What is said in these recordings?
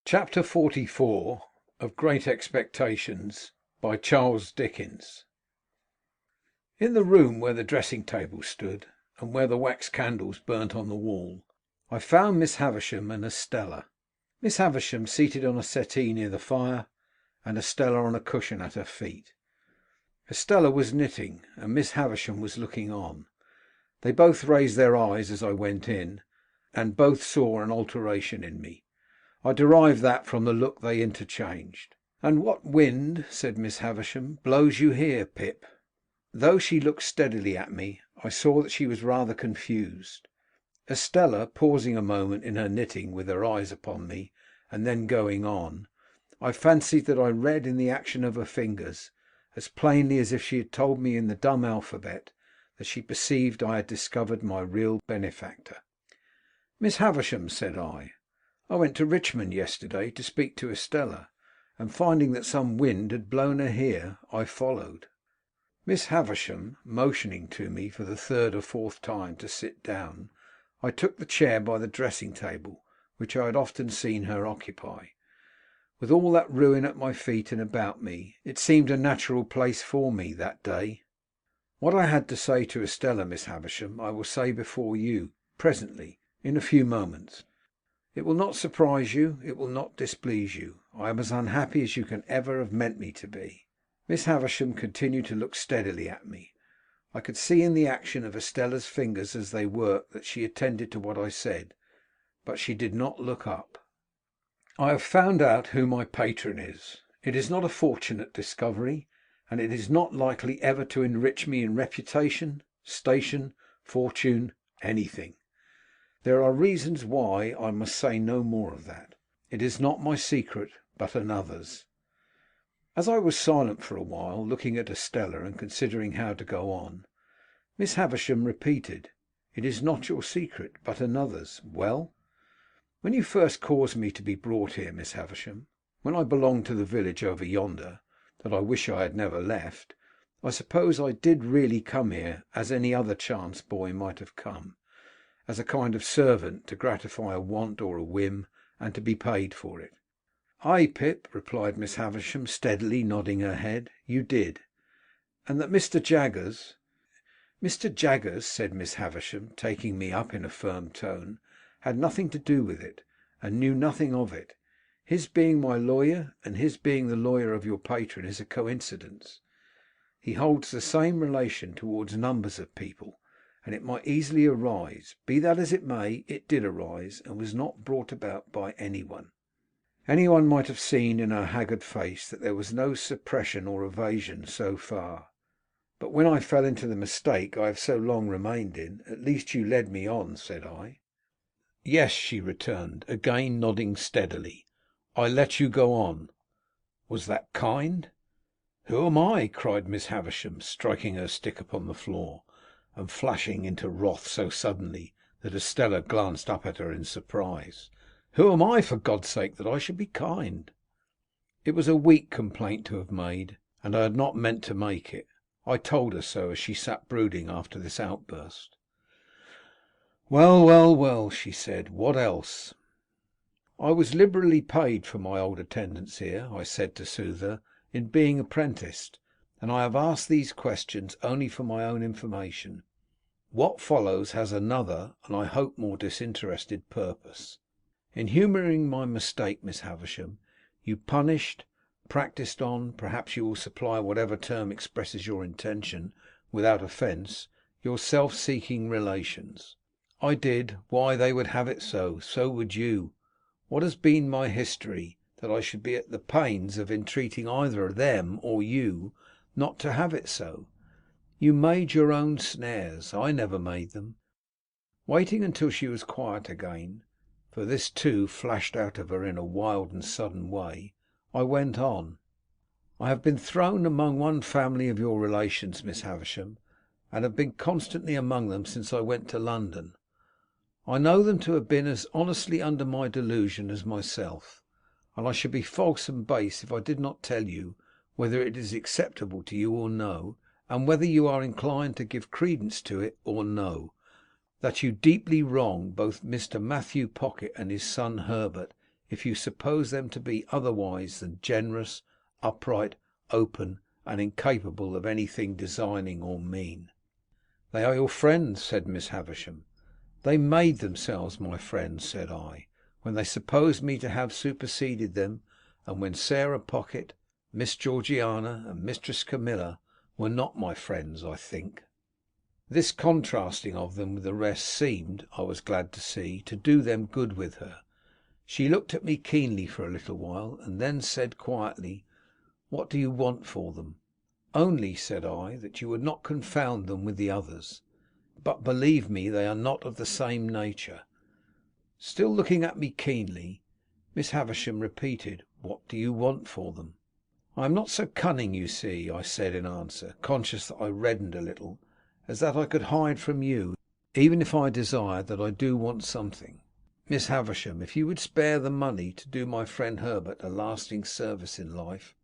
Chapter 44 of Great Expectations, by Charles Dickens. In the room where the dressing table stood, and where the wax candles burnt on the wall, I found Miss Havisham and Estella. Miss Havisham seated on a settee near the fire, and Estella on a cushion at her feet. Estella was knitting, and Miss Havisham was looking on. They both raised their eyes as I went in, and both saw an alteration in me. I derived that from the look they interchanged. "And what wind," said Miss Havisham, "blows you here, Pip?" Though she looked steadily at me, I saw that she was rather confused. Estella, pausing a moment in her knitting with her eyes upon me, and then going on, I fancied that I read in the action of her fingers, as plainly as if she had told me in the dumb alphabet, that she perceived I had discovered my real benefactor. "Miss Havisham," said I went to Richmond yesterday to speak to Estella, and finding that some wind had blown her here, I followed." Miss Havisham motioning to me for the third or fourth time to sit down, I took the chair by the dressing table, which I had often seen her occupy. With all that ruin at my feet and about me, it seemed a natural place for me that day. "What I had to say to Estella, Miss Havisham, I will say before you, presently, in a few moments. It will not surprise you, it will not displease you. I am as unhappy as you can ever have meant me to be." Miss Havisham continued to look steadily at me. I could see in the action of Estella's fingers as they worked that she attended to what I said, but she did not look up. "I have found out who my patron is. It is not a fortunate discovery, and it is not likely ever to enrich me in reputation, station, fortune, anything. There are reasons why I must say no more of that. It is not my secret, but another's." As I was silent for a while, looking at Estella and considering how to go on, Miss Havisham repeated, "It is not your secret, but another's. Well?" "When you first caused me to be brought here, Miss Havisham, when I belonged to the village over yonder, that I wish I had never left, I suppose I did really come here as any other chance boy might have come, as a kind of servant to gratify a want or a whim, and to be paid for it." "Ay, Pip," replied Miss Havisham, steadily nodding her head, "you did." "And that Mr. Jaggers—" "Mr. Jaggers," said Miss Havisham, taking me up in a firm tone, "had nothing to do with it, and knew nothing of it. His being my lawyer, and his being the lawyer of your patron, is a coincidence. He holds the same relation towards numbers of people, and it might easily arise. Be that as it may, it did arise, and was not brought about by any one." Any one might have seen in her haggard face that there was no suppression or evasion so far. "But when I fell into the mistake I have so long remained in, at least you led me on," said I. "Yes," she returned, again nodding steadily, "I let you go on. Was that kind?" "Who am I?" cried Miss Havisham, striking her stick upon the floor, and flashing into wrath so suddenly that Estella glanced up at her in surprise. "Who am I, for God's sake, that I should be kind?" It was a weak complaint to have made, and I had not meant to make it. I told her so as she sat brooding after this outburst. "Well, well, well," she said, "what else?" "I was liberally paid for my old attendance here," I said to soothe her, "in being apprenticed, and I have asked these questions only for my own information. What follows has another, and I hope more disinterested purpose. In humouring my mistake, Miss Havisham, you punished, practised on, perhaps you will supply whatever term expresses your intention without offence, your self-seeking relations. I did. Why, they would have it so. So would you. What has been my history, that I should be at the pains of entreating either them or you not to have it so? You made your own snares. I never made them." Waiting until she was quiet again, for this too flashed out of her in a wild and sudden way, I went on. "I have been thrown among one family of your relations, Miss Havisham, and have been constantly among them since I went to London. I know them to have been as honestly under my delusion as myself, and I should be false and base if I did not tell you, whether it is acceptable to you or no, and whether you are inclined to give credence to it or no, that you deeply wrong both Mr. Matthew Pocket and his son Herbert if you suppose them to be otherwise than generous, upright, open, and incapable of anything designing or mean." "They are your friends," said Miss Havisham. "They made themselves my friends," said I, "when they supposed me to have superseded them, and when Sarah Pocket, Miss Georgiana, and Mistress Camilla were not my friends, I think." This contrasting of them with the rest seemed, I was glad to see, to do them good with her. She looked at me keenly for a little while, and then said quietly, "What do you want for them?" "Only," said I, "that you would not confound them with the others. But believe me, they are not of the same nature." Still looking at me keenly, Miss Havisham repeated, "What do you want for them?" "I am not so cunning, you see," I said in answer, conscious that I reddened a little, "as that I could hide from you, even if I desired, that I do want something. Miss Havisham, if you would spare the money to do my friend Herbert a lasting service in life,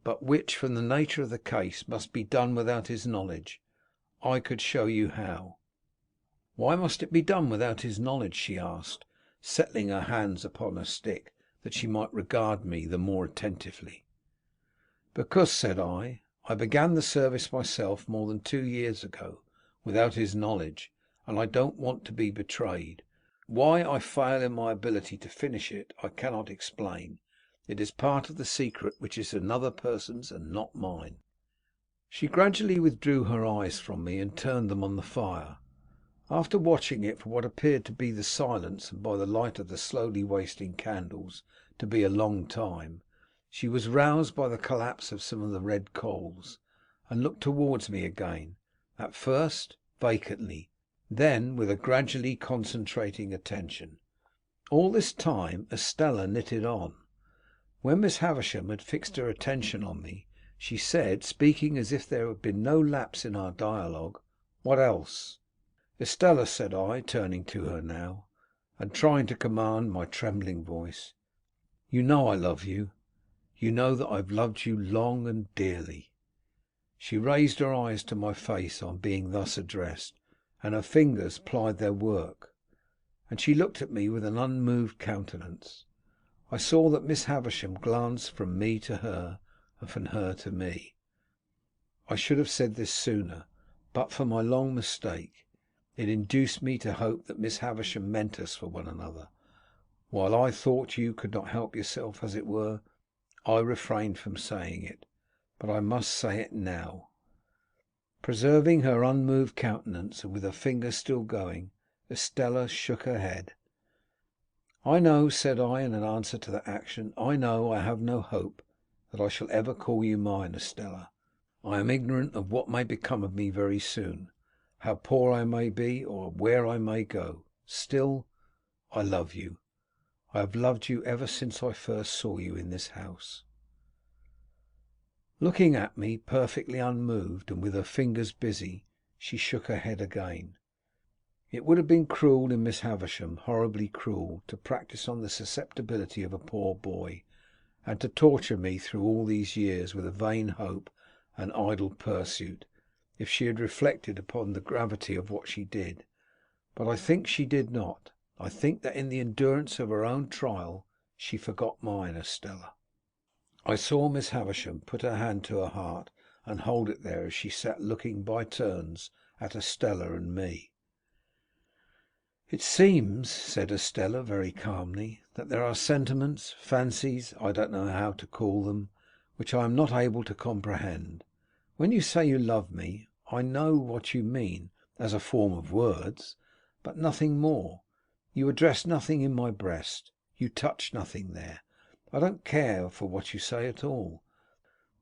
but which from the nature of the case must be done without his knowledge, I could show you how." "Why must it be done without his knowledge?" she asked, settling her hands upon her stick, that she might regard me the more attentively. "Because," said I began the service myself more than 2 years ago, without his knowledge, and I don't want to be betrayed. Why I fail in my ability to finish it I cannot explain. It is part of the secret which is another person's and not mine." She gradually withdrew her eyes from me and turned them on the fire. After watching it for what appeared to be the silence, and by the light of the slowly wasting candles, to be a long time, she was roused by the collapse of some of the red coals, and looked towards me again, at first vacantly, then with a gradually concentrating attention. All this time Estella knitted on. When Miss Havisham had fixed her attention on me, she said, speaking as if there had been no lapse in our dialogue, "What else?" "Estella," said I, turning to her now, and trying to command my trembling voice, "you know I love you. You know that I have loved you long and dearly." She raised her eyes to my face on being thus addressed, and her fingers plied their work, and she looked at me with an unmoved countenance. I saw that Miss Havisham glanced from me to her, and from her to me. I should have said this sooner, but for my long mistake. It induced me to hope that Miss Havisham meant us for one another. While I thought you could not help yourself, as it were, I refrained from saying it, but I must say it now. Preserving her unmoved countenance, and with her fingers still going, Estella shook her head. "I know," said I, in answer to that action, "I know I have no hope that I shall ever call you mine, Estella. I am ignorant of what may become of me very soon, how poor I may be, or where I may go. Still, I love you. I have loved you ever since I first saw you in this house." Looking at me, perfectly unmoved, and with her fingers busy, she shook her head again. It would have been cruel in Miss Havisham, horribly cruel, to practise on the susceptibility of a poor boy, and to torture me through all these years with a vain hope and idle pursuit, if she had reflected upon the gravity of what she did. But I think she did not. I think that in the endurance of her own trial she forgot mine, Estella. I saw Miss Havisham put her hand to her heart and hold it there, as she sat looking by turns at Estella and me. "It seems," said Estella very calmly, "that there are sentiments, fancies, I don't know how to call them, which I am not able to comprehend. When you say you love me, I know what you mean, as a form of words, but nothing more. You address nothing in my breast. You touch nothing there. I don't care for what you say at all.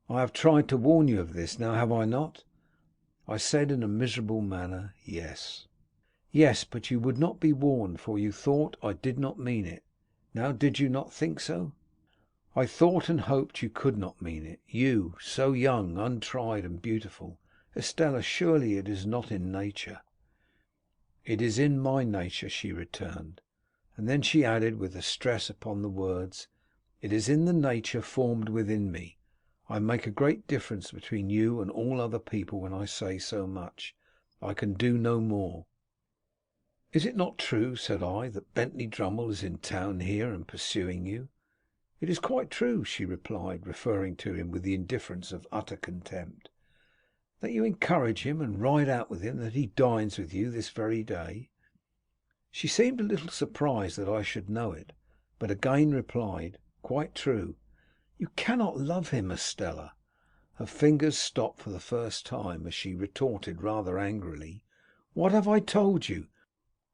I have tried to warn you of this. Now have I not?" I said in a miserable manner, "Yes." "Yes, but you would not be warned, for you thought I did not mean it. Now did you not think so?" "I thought and hoped you could not mean it. You, so young, untried, and beautiful. Estella, surely it is not in nature." "It is in my nature," she returned, and then she added, with a stress upon the words, "it is in the nature formed within me. I make a great difference between you and all other people when I say so much. I can do no more." "Is it not true," said I, "that Bentley Drummle is in town here and pursuing you?" "It is quite true," she replied, referring to him with the indifference of utter contempt. "That you encourage him and ride out with him, that he dines with you this very day?" She seemed a little surprised that I should know it, but again replied, "Quite true." "You cannot love him, Estella." Her fingers stopped for the first time as she retorted rather angrily, "What have I told you?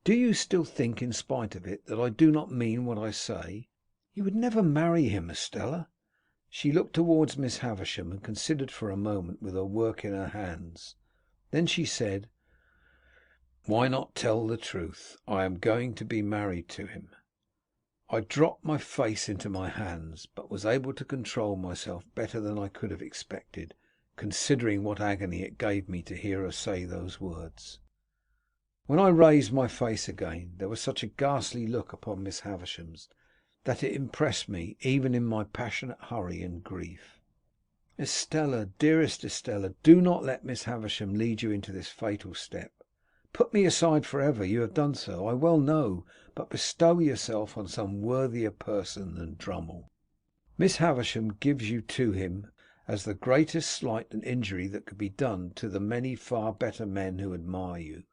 Do you still think, in spite of it, that I do not mean what I say? You would never marry him, Estella." She looked towards Miss Havisham and considered for a moment with her work in her hands. Then she said, "Why not tell the truth? I am going to be married to him." I dropped my face into my hands, but was able to control myself better than I could have expected, considering what agony it gave me to hear her say those words. When I raised my face again, there was such a ghastly look upon Miss Havisham's that it impressed me, even in my passionate hurry and grief. "Estella, dearest Estella, do not let Miss Havisham lead you into this fatal step. Put me aside for ever. You have done so, I well know, but bestow yourself on some worthier person than Drummle. Miss Havisham gives you to him as the greatest slight and injury that could be done to the many far better men who admire you,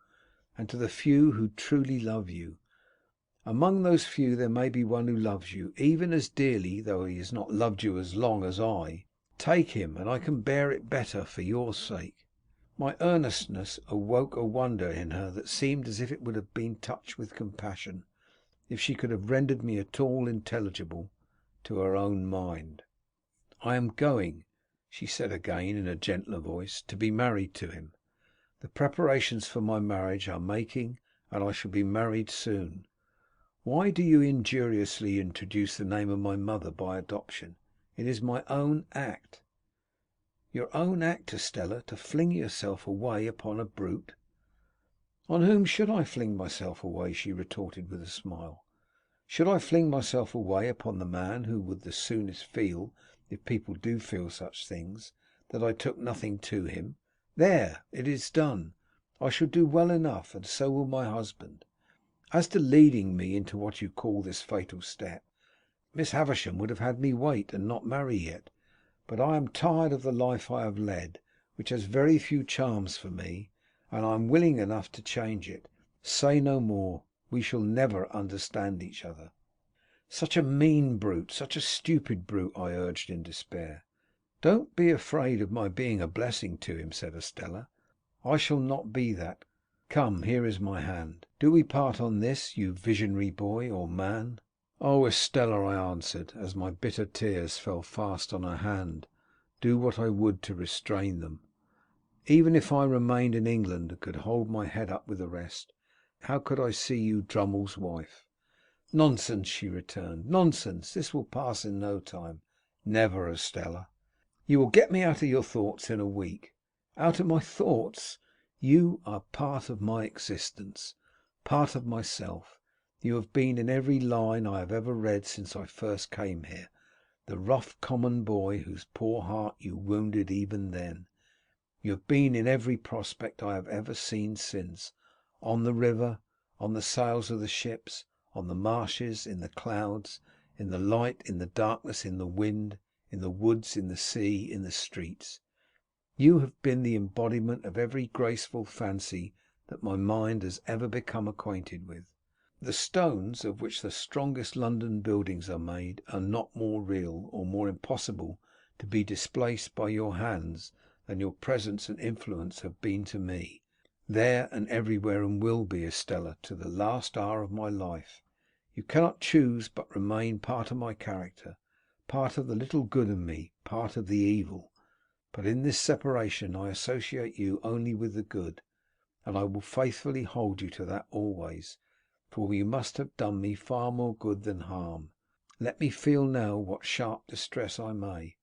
and to the few who truly love you. Among those few there may be one who loves you even as dearly, though he has not loved you as long as I. Take him, and I can bear it better for your sake." My earnestness awoke a wonder in her that seemed as if it would have been touched with compassion, if she could have rendered me at all intelligible to her own mind. "I am going," she said again in a gentler voice, "to be married to him. The preparations for my marriage are making, and I shall be married soon. Why do you injuriously introduce the name of my mother by adoption? It is my own act." "Your own act, Estella, to fling yourself away upon a brute?" "On whom should I fling myself away?" she retorted with a smile. "Should I fling myself away upon the man who would the soonest feel, if people do feel such things, that I took nothing to him? There, it is done. I shall do well enough, and so will my husband. As to leading me into what you call this fatal step, Miss Havisham would have had me wait and not marry yet. But I am tired of the life I have led, which has very few charms for me, and I am willing enough to change it. Say no more. We shall never understand each other." "Such a mean brute, such a stupid brute," I urged in despair. "Don't be afraid of my being a blessing to him," said Estella. "I shall not be that. Come, here is my hand. Do we part on this, you visionary boy or man?" "Oh, Estella," I answered, as my bitter tears fell fast on her hand, do what I would to restrain them. "Even if I remained in England and could hold my head up with the rest, how could I see you Drummle's wife?" "Nonsense," she returned, "nonsense. This will pass in no time." "Never, Estella." "You will get me out of your thoughts in a week." "Out of my thoughts? You are part of my existence, part of myself. You have been in every line I have ever read since I first came here. The rough common boy whose poor heart you wounded even then. You have been in every prospect I have ever seen since, on the river, on the sails of the ships, on the marshes, in the clouds, in the light, in the darkness, in the wind, in the woods, in the sea, in the streets. You have been the embodiment of every graceful fancy that my mind has ever become acquainted with. The stones of which the strongest London buildings are made are not more real or more impossible to be displaced by your hands than your presence and influence have been to me, there and everywhere, and will be, Estella, to the last hour of my life. You cannot choose but remain part of my character, part of the little good in me, part of the evil. But in this separation I associate you only with the good, and I will faithfully hold you to that always, for you must have done me far more good than harm, let me feel now what sharp distress I may.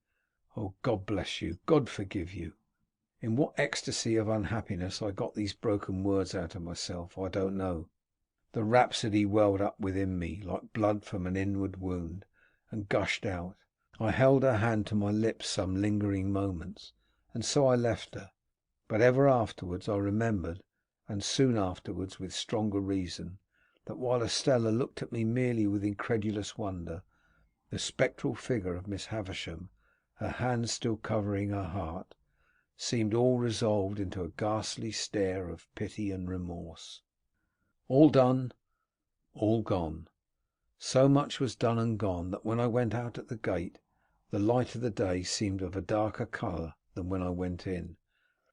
Oh, God bless you, God forgive you." In what ecstasy of unhappiness I got these broken words out of myself, I don't know. The rhapsody welled up within me like blood from an inward wound, and gushed out. I held her hand to my lips some lingering moments, and so I left her. But ever afterwards I remembered, and soon afterwards with stronger reason, that while Estella looked at me merely with incredulous wonder, the spectral figure of Miss Havisham, her hands still covering her heart, seemed all resolved into a ghastly stare of pity and remorse. All done, all gone. So much was done and gone, that when I went out at the gate, the light of the day seemed of a darker colour than when I went in.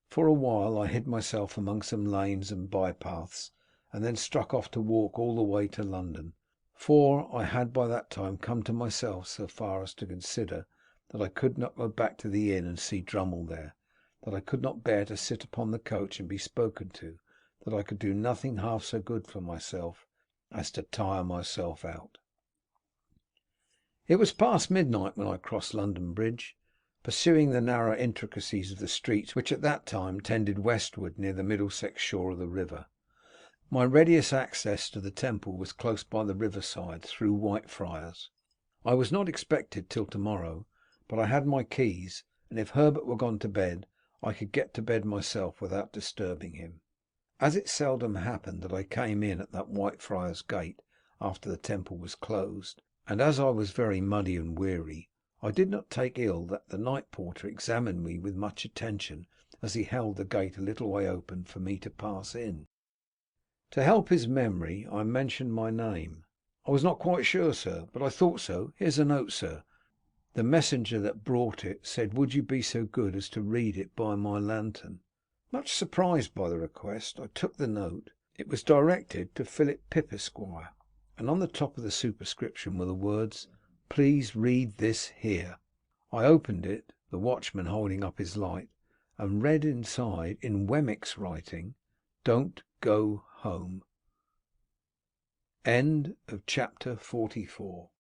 For a while I hid myself among some lanes and bypaths, and then struck off to walk all the way to London, for I had by that time come to myself so far as to consider that I could not go back to the inn and see Drummle there, that I could not bear to sit upon the coach and be spoken to, that I could do nothing half so good for myself as to tire myself out. It was past midnight when I crossed London Bridge, pursuing the narrow intricacies of the streets which at that time tended westward near the Middlesex shore of the river. My readiest access to the Temple was close by the river side, through Whitefriars. I was not expected till to-morrow, but I had my keys, and if Herbert were gone to bed, I could get to bed myself without disturbing him. As it seldom happened that I came in at that Whitefriars gate after the Temple was closed, and as I was very muddy and weary, I did not take ill that the night porter examined me with much attention as he held the gate a little way open for me to pass in. To help his memory, I mentioned my name. "I was not quite sure, sir, but I thought so. Here's a note, sir. The messenger that brought it said, would you be so good as to read it by my lantern?" Much surprised by the request, I took the note. It was directed to Philip Pip, Esquire, and on the top of the superscription were the words, "Please read this here." I opened it, the watchman holding up his light, and read inside, in Wemmick's writing, "Don't go home." End of chapter 44.